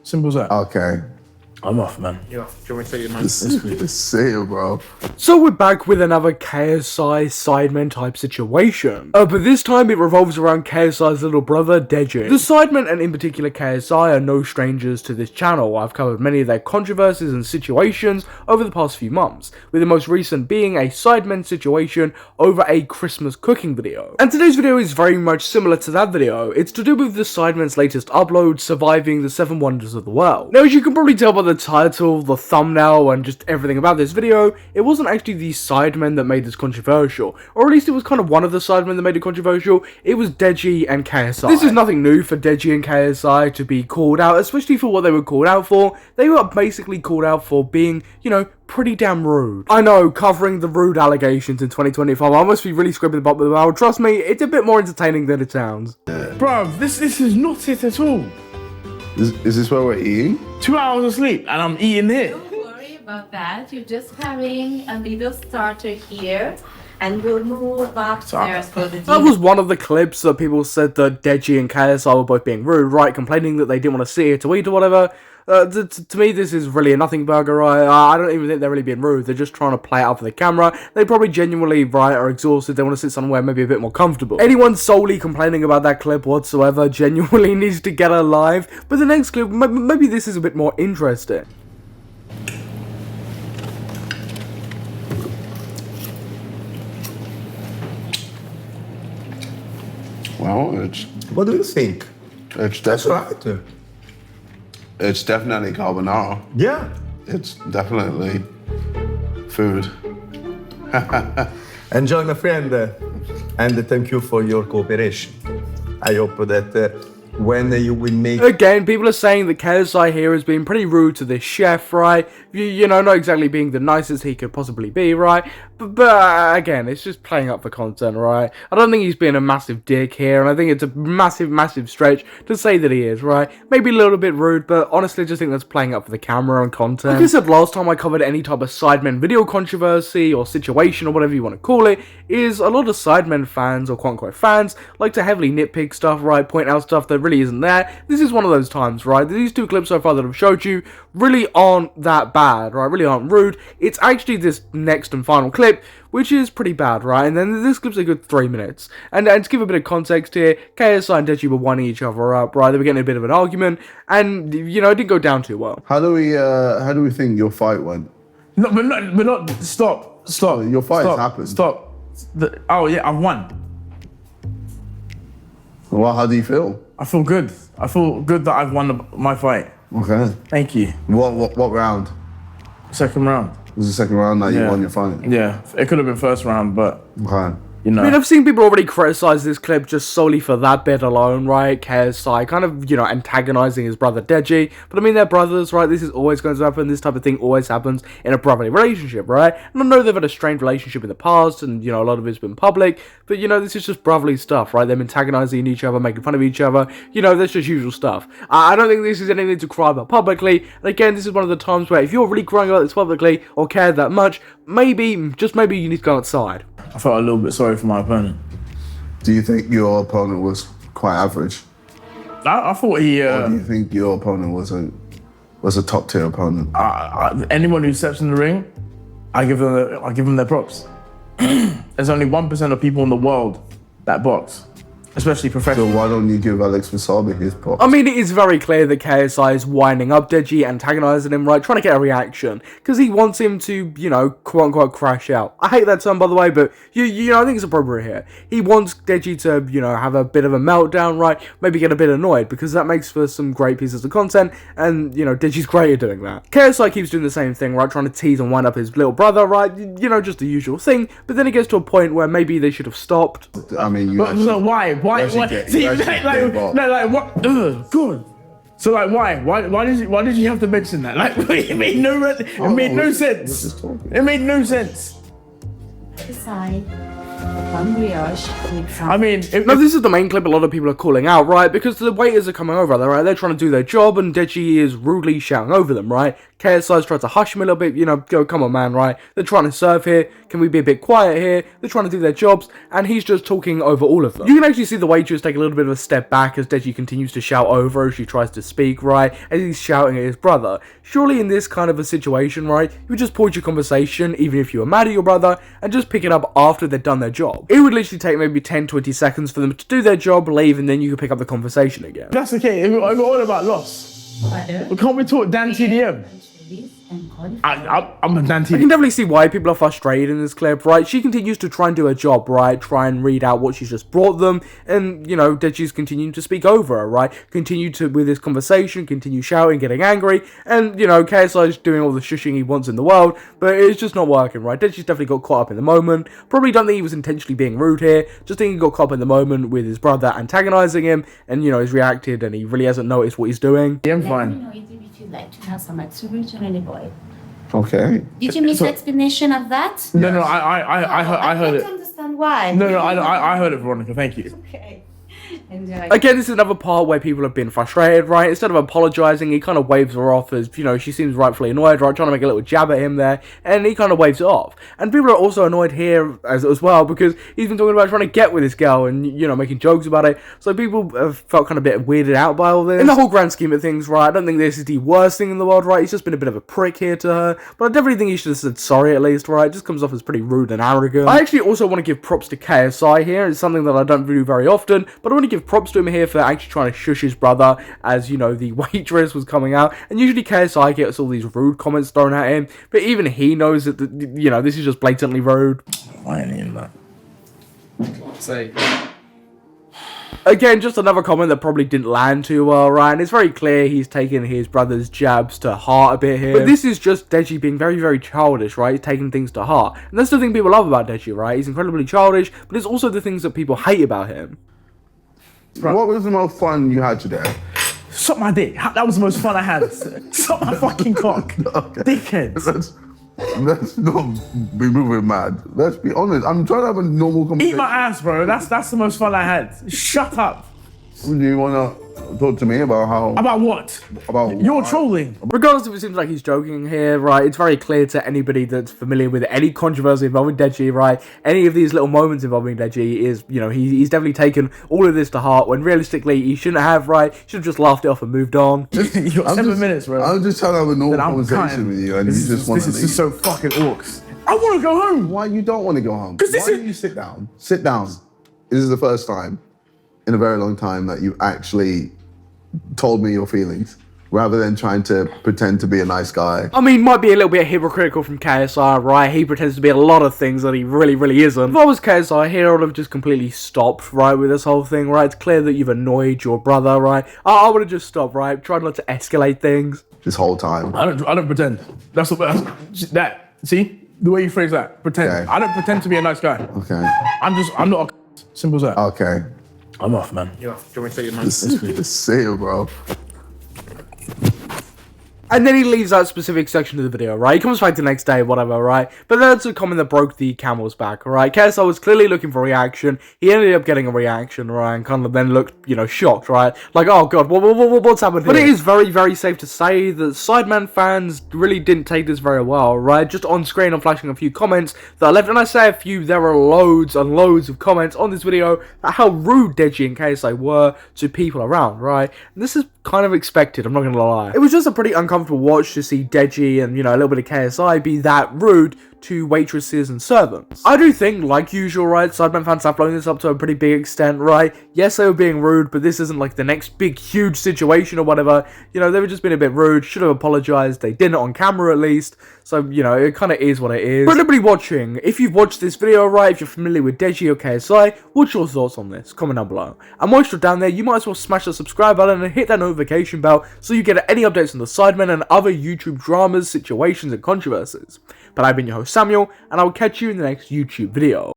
Simple as that. Okay. I'm off, man. Yeah, do you want me to tell you, man? See you, bro. So we're back with another KSi sidemen type situation. But this time it revolves around KSi's little brother, Deji. The sidemen, and in particular KSi, are no strangers to this channel. I've covered many of their controversies and situations over the past few months, with the most recent being a sidemen situation over a Christmas cooking video. And today's video is very much similar to that video. It's to do with the sidemen's latest upload, Surviving the 7 Wonders of the World. Now, as you can probably tell by the title, the thumbnail, and just everything about this video, it wasn't actually the sidemen that made this controversial, or at least it was kind of one of the sidemen that made it controversial. It was Deji and KSi. This is nothing new for Deji and KSi to be called out, especially for what they were called out for. They were basically called out for being, you know, pretty damn rude. I know, covering the rude allegations in 2025, I must be really scraping the bottom of the barrel. Trust me, it's a bit more entertaining than it sounds. Bruv, this is not it at all. Is this where we're eating? 2 hours of sleep and I'm eating here. Don't worry about that. You're just having a little starter here, and we'll move upstairs for the That dinner. was one of the clips that people said that Deji and KSi were both being rude, right? Complaining that they didn't want to sit here to eat or whatever. To me, this is really a nothing burger, right? I don't even think they're really being rude. They're just trying to play it out for the camera. They probably genuinely, right, are exhausted. They want to sit somewhere maybe a bit more comfortable. Anyone solely complaining about that clip whatsoever genuinely needs to get a life. But the next clip, maybe this is a bit more interesting. Well, What do you think? it's That's definitely right. it's definitely carbonara. Yeah. It's definitely food. Enjoy, my friend, and thank you for your cooperation. I hope that when you will make... Again, people are saying that KSi here has been pretty rude to this chef, right? You know, not exactly being the nicest he could possibly be, right? But again, it's just playing up for content, right? I don't think he's being a massive dick here, and I think it's a massive stretch to say that he is, right? Maybe a little bit rude, but honestly, I just think that's playing up for the camera and content. Like I said last time I covered any type of sidemen video controversy or situation or whatever you want to call it, is a lot of sidemen fans, or quote-unquote fans, like to heavily nitpick stuff, right? Point out stuff that really isn't there. This is one of those times, right? These two clips so far that I've showed you really aren't that bad, right? Really aren't rude. It's actually this next and final clip, which is pretty bad, right? And then this clip's a good 3 minutes. And to give a bit of context here, KSi and Deji were winding each other up, right? They were getting a bit of an argument, and, you know, it didn't go down too well. How do we think your fight went? No, but not. Stop. Your fight Stop. happened. Stop. Oh yeah, I've won. Well, how do you feel? I feel good. I feel good that I've won my fight. Okay. Thank you. What round? Second round. It was the second round that you Yeah. won your fight. Yeah, it could have been first round, but Okay. you know. I mean, I've seen people already criticize this clip just solely for that bit alone, right? KSi kind of, you know, antagonizing his brother Deji. But I mean, they're brothers, right? This is always going to happen. This type of thing always happens in a brotherly relationship, right? And I know they've had a strained relationship in the past, and, you know, a lot of it's been public. But, you know, this is just brotherly stuff, right? Them antagonizing each other, making fun of each other. You know, that's just usual stuff. I don't think this is anything to cry about publicly. And again, this is one of the times where if you're really crying about this publicly or care that much, maybe, just maybe, you need to go outside. I felt a little bit sorry for my opponent. Do you think your opponent was quite average? I thought he. Or do you think your opponent was a top tier opponent? Anyone who steps in the ring, I give them their props. There's only 1% of people in the world that box, especially So professional. why don't you give Alex Wasabi his props? I mean, it is very clear that KSi is winding up Deji, antagonizing him, right? Trying to get a reaction. Because he wants him to, you know, quote-unquote crash out. I hate that term, by the way, but, you know, I think it's appropriate here. He wants Deji to, you know, have a bit of a meltdown, right? Maybe get a bit annoyed, because that makes for some great pieces of content, and, you know, Deji's great at doing that. KSi keeps doing the same thing, right? Trying to tease and wind up his little brother, right? You know, just the usual thing. But then it gets to a point where maybe they should have stopped. I mean, you But actually, so why? See, like what? Good. So like, why did you have to mention that? Like, it made no sense. just talking. It made no sense. Decide. one brioche with some. I mean, if, Now, this is the main clip a lot of people are calling out, right? Because the waiters are coming over, right? They're trying to do their job, and Deji is rudely shouting over them, right? KSi's trying to hush him a little bit, go, come on, man, right? They're trying to serve here. Can we be a bit quiet here? They're trying to do their jobs, and he's just talking over all of them. You can actually see the waitress take a little bit of a step back as Deji continues to shout over her as she tries to speak, right? As he's shouting at his brother. Surely in this kind of a situation, right, you would just pause your conversation, even if you were mad at your brother, and just pick it up after they've done their job. It would literally take maybe 10-20 seconds for them to do their job, leave, and then you can pick up the conversation again. that's okay. If we're all about loss. butter, Can't we talk Dan TDM? anchovies, and cauliflower. I'm a Dan I can TDM. definitely see why people are frustrated in this clip, right? She continues to try and do her job, right? Try and read out what she's just brought them, and, Deji's continuing to speak over her, right? Continue to, with this conversation, continue shouting, getting angry, and, KSI is doing all the shushing he wants in the world, but it's just not working, right? Deji's definitely got caught up in the moment. Probably don't think he was intentionally being rude here, just think he got caught up in the moment with his brother antagonizing him, and, he's reacted, and he really hasn't noticed what he's doing. Yeah, I'm Let me fine. know if you'd like to have some extra virgin olive oil. Okay. Did you miss the explanation of that? No, I heard I it. can't understand why. No, I heard it, Veronica. Thank you. Okay. Enjoy. Again, this is another part where people have been frustrated, right? Instead of apologising, he kind of waves her off as, she seems rightfully annoyed, right? Trying to make a little jab at him there, and he kind of waves it off. And people are also annoyed here as well, because he's been talking about trying to get with this girl and, making jokes about it. So people have felt kind of a bit weirded out by all this. In the whole grand scheme of things, right, I don't think this is the worst thing in the world, right? He's just been a bit of a prick here to her, but I definitely think he should have said sorry at least, right? It just comes off as pretty rude and arrogant. I actually also want to give props to KSI here. It's something that I don't do very often, but I want to give props to him here for actually trying to shush his brother as, the waitress was coming out. And usually KSI gets all these rude comments thrown at him, but even he knows that, this is just blatantly rude. Why ain't in that? Say, Again, just another comment that probably didn't land too well, right? And it's very clear he's taking his brother's jabs to heart a bit here. But this is just Deji being very, very childish, right? He's taking things to heart. And that's the thing people love about Deji, right? He's incredibly childish, but it's also the things that people hate about him. What was the most fun you had today? Suck my dick. That was the most fun I had. Suck my fucking cock. Dickheads. Let's not be moving mad. Let's be honest. I'm trying to have a normal Eat conversation. my ass, bro. That's the most fun I had. Shut up. Do you want to talk to me about how? About what? About You're what? trolling. Regardless if it seems like he's joking here, right, it's very clear to anybody that's familiar with any controversy involving Deji, right, any of these little moments involving Deji is, he's definitely taken all of this to heart when realistically he shouldn't have, right, should have just laughed it off and moved on. You're 7 minutes, bro. I'm just trying to have a normal Then I'm conversation cutting. with you, and This you just want to is leave. just so fucking orcs. I want to go home. Why you don't want to go home? 'Cause this Why is- don't you sit down? Sit down. This is the first time in a very long time that you actually told me your feelings, rather than trying to pretend to be a nice guy. I mean, might be a little bit hypocritical from KSI, right? He pretends to be a lot of things that he really, really isn't. If I was KSI here, I would have just completely stopped, right, with this whole thing, right? It's clear that you've annoyed your brother, right? I would have just stopped, right? Tried not to escalate things. This whole time. I don't pretend. That's that. See the way you phrase that. Pretend. Okay. I don't pretend to be a nice guy. Okay. I'm not a simple as that. Okay. I'm off, man. do you want me to take your mic? Just say it, bro. And then he leaves that specific section of the video, right? He comes back the next day, whatever, right? But that's a comment that broke the camel's back, right? KSI was clearly looking for a reaction. He ended up getting a reaction, right? And kind of then looked, shocked, right? Like, oh god, what's happened here? But it is very, very safe to say that Sidemen fans really didn't take this very well, right? Just on screen, I'm flashing a few comments that I left. And I say a few, there are loads and loads of comments on this video about how rude Deji and KSI were to people around, right? And this is kind of expected, I'm not gonna lie. It was just a pretty uncomfortable watch to see Deji and, a little bit of KSI be that rude to waitresses and servants. I do think, like usual, right, Sidemen fans have blown this up to a pretty big extent, right? Yes, they were being rude, but this isn't like the next big, huge situation or whatever. They were just being a bit rude, should have apologized, they didn't on camera at least, so, it kind of is what it is. For everybody watching, if you've watched this video, right, if you're familiar with Deji or KSI, what's your thoughts on this? Comment down below. And whilst you're down there, you might as well smash the subscribe button and hit that notification bell so you get any updates on the Sidemen and other YouTube dramas, situations, and controversies. But I've been your host Samuel, and I will catch you in the next YouTube video.